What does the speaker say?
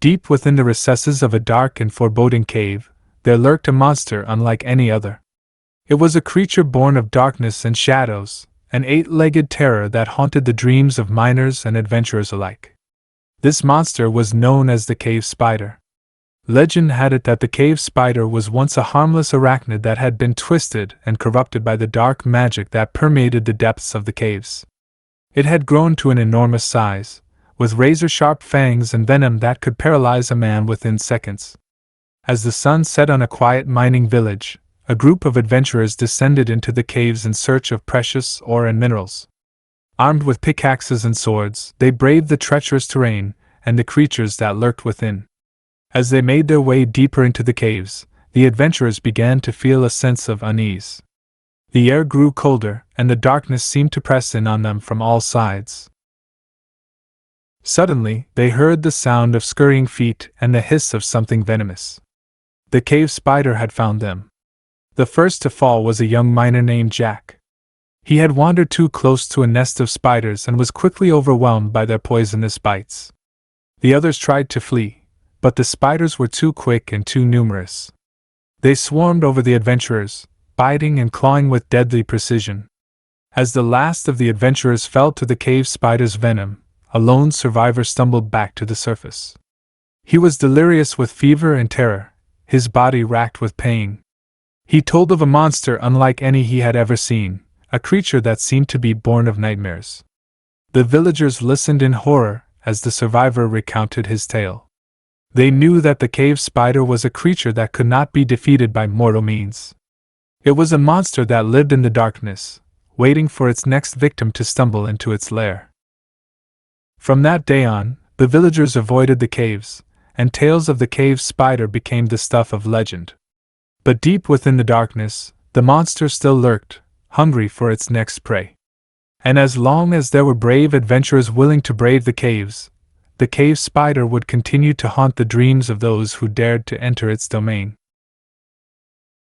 Deep within the recesses of a dark and foreboding cave, there lurked a monster unlike any other. It was a creature born of darkness and shadows, an eight-legged terror that haunted the dreams of miners and adventurers alike. This monster was known as the cave spider. Legend had it that the cave spider was once a harmless arachnid that had been twisted and corrupted by the dark magic that permeated the depths of the caves. It had grown to an enormous size, with razor-sharp fangs and venom that could paralyze a man within seconds. As the sun set on a quiet mining village, a group of adventurers descended into the caves in search of precious ore and minerals. Armed with pickaxes and swords, they braved the treacherous terrain and the creatures that lurked within. As they made their way deeper into the caves, the adventurers began to feel a sense of unease. The air grew colder, and the darkness seemed to press in on them from all sides. Suddenly, they heard the sound of scurrying feet and the hiss of something venomous. The cave spider had found them. The first to fall was a young miner named Jack. He had wandered too close to a nest of spiders and was quickly overwhelmed by their poisonous bites. The others tried to flee, but the spiders were too quick and too numerous. They swarmed over the adventurers, biting and clawing with deadly precision. As the last of the adventurers fell to the cave spider's venom, a lone survivor stumbled back to the surface. He was delirious with fever and terror, his body racked with pain. He told of a monster unlike any he had ever seen, a creature that seemed to be born of nightmares. The villagers listened in horror as the survivor recounted his tale. They knew that the cave spider was a creature that could not be defeated by mortal means. It was a monster that lived in the darkness, waiting for its next victim to stumble into its lair. From that day on, the villagers avoided the caves, and tales of the cave spider became the stuff of legend. But deep within the darkness, the monster still lurked, hungry for its next prey. And as long as there were brave adventurers willing to brave the caves, the cave spider would continue to haunt the dreams of those who dared to enter its domain.